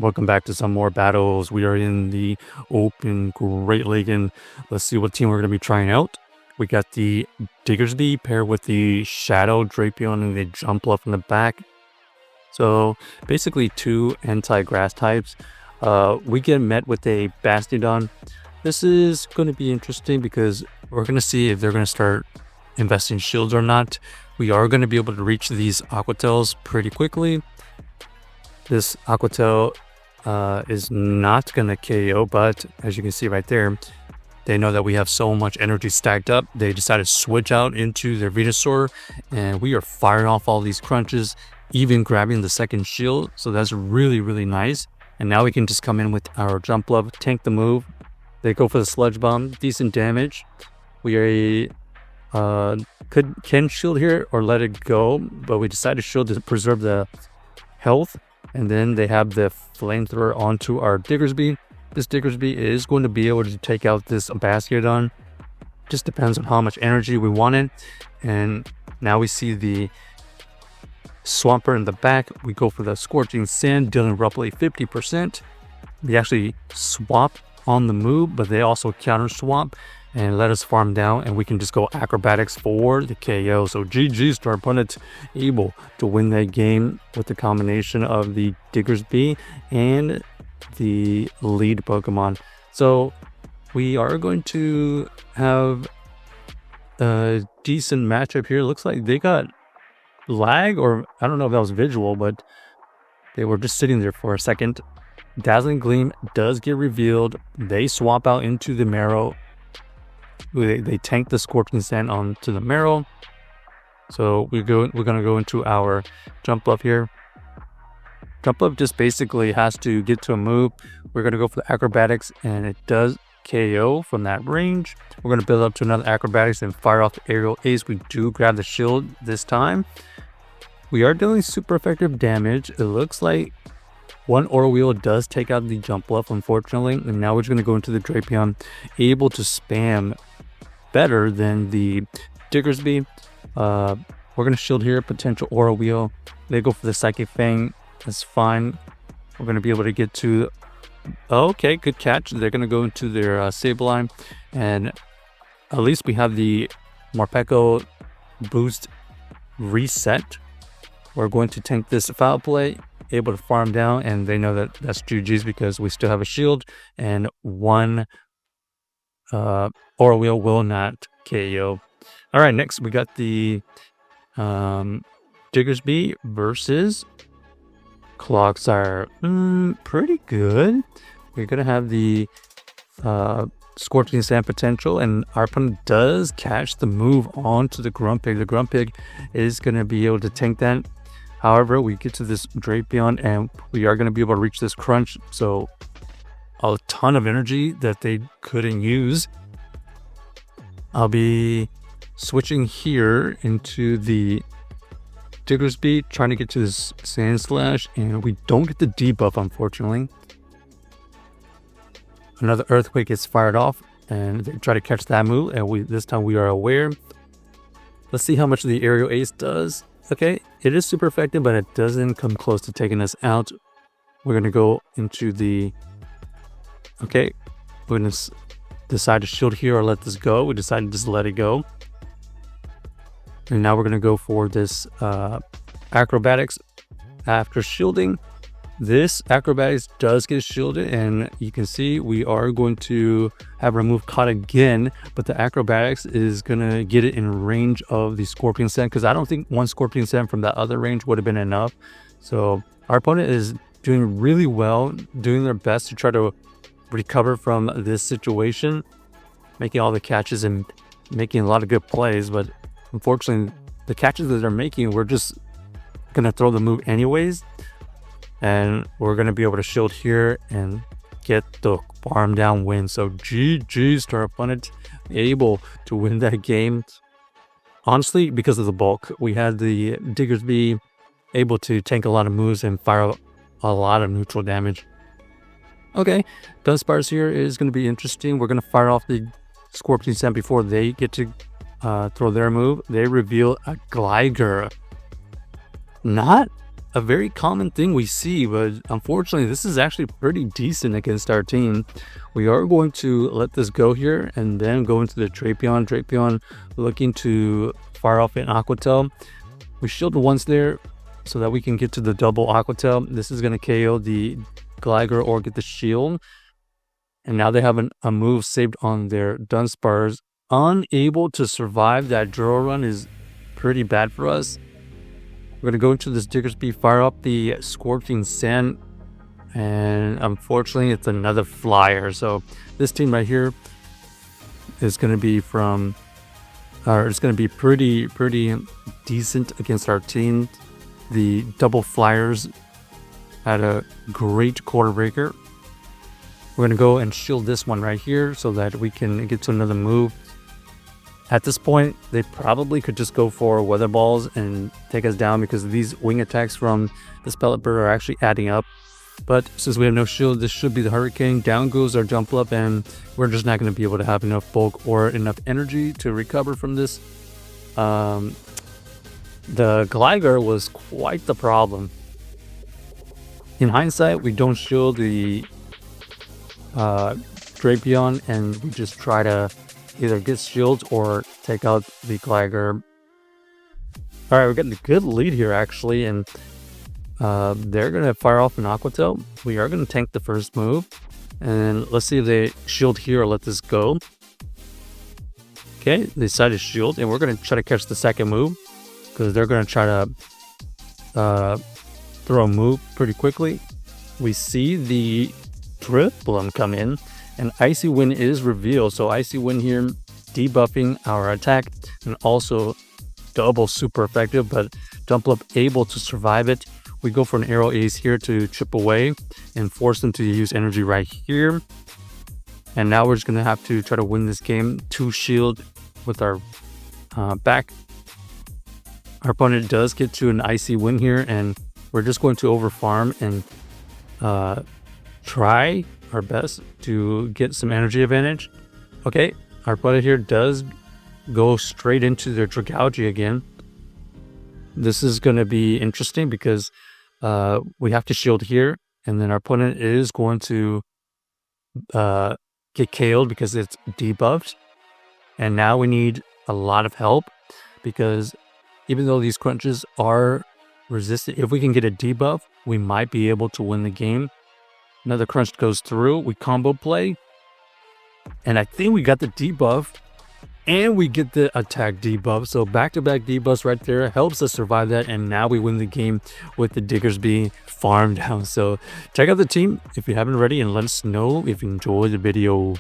Welcome back to some more battles. We are in the open Great Lake, and let's see what team we're going to be trying out. We got the Diggersby paired with the Shadow Drapion and the Jumpluff in the back. So basically two anti-grass types. We get met with a Bastiodon. This is going to be interesting because we're going to see if they're going to start investing shields or not. We are going to be able to reach these Aquatails pretty quickly. This Aquatail is not going to KO, but as you can see right there, they know that we have so much energy stacked up. They decided to switch out into their Venusaur, and we are firing off all these crunches, even grabbing the second shield. So that's really, really nice. And now we can just come in with our Jumpluff, tank the move. They go for the Sludge Bomb, decent damage. We can shield here or let it go, but we decided to shield to preserve the health. And then they have the flamethrower onto our Diggersby. This Diggersby is going to be able to take out this Bastiodon. Just depends on how much energy we wanted. And now we see the Swampert in the back. We go for the Scorching Sand, dealing roughly 50%. They actually swap on the move, but they also counter swap and let us farm down, and we can just go acrobatics for the KO. So GG's to our opponent, able to win that game with the combination of the Diggersby and the lead Pokemon. So we are going to have a decent matchup here. Looks like they got lag, or I don't know if that was visual, but they were just sitting there for a second. Dazzling Gleam does get revealed. They swap out into the Marrow. They tank the Scorching Sand onto the Marrow. So we're going to go into our Jumpluff here. Jumpluff just basically has to get to a move. We're going to go for the Acrobatics, and it does KO from that range. We're going to build up to another Acrobatics and fire off the Aerial Ace. We do grab the shield this time. We are dealing super effective damage. It looks like one Aura Wheel does take out the Jumpluff, unfortunately. And now we're just going to go into the Drapion, able to spam better than the Diggersby. We're going to shield here, potential Aura Wheel. They go for the Psychic Fang. That's fine. We're going to be able to get to... Okay, good catch. They're going to go into their Sableye. And at least we have the Morpeko boost reset. We're going to tank this Foul Play, able to farm down, and they know that that's GG's because we still have a shield, and one Aura Wheel will not KO. All right, next we got the Diggersby versus Clogsire. Pretty good. We're gonna have the Scorching Sand potential, and our opponent does catch the move onto the Grumpig. The Grumpig is gonna be able to tank that. However, we get to this Drapion, and we are gonna be able to reach this crunch. So a ton of energy that they couldn't use. I'll be switching here into the Diggersby, trying to get to this Sand Slash, and we don't get the debuff, unfortunately. Another Earthquake gets fired off, and they try to catch that move, and this time we are aware. Let's see how much the Aerial Ace does. Okay, it is super effective, but it doesn't come close to taking us out. We're going to go into the... Okay, we're going to decide to shield here or let this go. We decided to just let it go. And now we're going to go for this Acrobatics. After shielding, this Acrobatics does get shielded, and you can see we are going to have our move caught again, but the Acrobatics is going to get it in range of the Scorpion Sand, because I don't think one Scorpion Sand from that other range would have been enough. So our opponent is doing really well, doing their best to try to recover from this situation, making all the catches and making a lot of good plays, but unfortunately the catches that they're making, we're just going to throw the move anyways. And we're going to be able to shield here and get the farm down win. So GG's to our opponent, able to win that game. Honestly, because of the bulk, we had the Diggersby able to tank a lot of moves and fire a lot of neutral damage. Okay, Dunsparce here is going to be interesting. We're going to fire off the Scorpion Sand before they get to throw their move. They reveal a Gligar. Not a very common thing we see, but unfortunately this is actually pretty decent against our team. We are going to let this go here and then go into the Drapion. Drapion looking to fire off an Aqua Tail. We shield once there so that we can get to the double Aqua Tail. This is going to KO the Gligar or get the shield. And now they have a move saved on their Dunsparce. Unable to survive that Duro run is pretty bad for us. We're going to go into this Diggersby, fire up the Scorching Sand, and unfortunately it's another flyer. So this team right here is going to be it's going to be pretty decent against our team. The double flyers had a great quarter breaker. We're going to go and shield this one right here so that we can get to another move. At this point, they probably could just go for Weather Balls and take us down because these wing attacks from this Pellet Bird are actually adding up. But since we have no shield, this should be the Hurricane. Down goes our Jumpluff, and we're just not going to be able to have enough bulk or enough energy to recover from this. The Gligar was quite the problem. In hindsight, we don't shield the Drapion, and we just try to either get shields or take out the Gligar. Alright, we're getting a good lead here actually, and they're going to fire off an Aqua Tail. We are going to tank the first move, and let's see if they shield here or let this go. Okay, they decided to shield, and we're going to try to catch the second move because they're going to try to throw a move pretty quickly. We see the Drapion come in, and Icy Wind is revealed. So Icy Wind here debuffing our attack and also double super effective, but Jumpluff able to survive it. We go for an Arrow Ace here to chip away and force them to use energy right here. And now we're just going to have to try to win this game. 2 shield with our back. Our opponent does get to an Icy Wind here, and we're just going to overfarm and try our best to get some energy advantage. Okay, our opponent here does go straight into their Dragalge again. This is going to be interesting because we have to shield here, and then our opponent is going to get KO'd because it's debuffed. And now we need a lot of help because even though these crunches are resistant, if we can get a debuff, we might be able to win the game. Another crunch goes through, we combo play, and I think we got the debuff, and we get the attack debuff. So back-to-back debuffs right there helps us survive that, and now we win the game with the Diggersby farm down. So check out the team if you haven't already, and let us know if you enjoyed the video.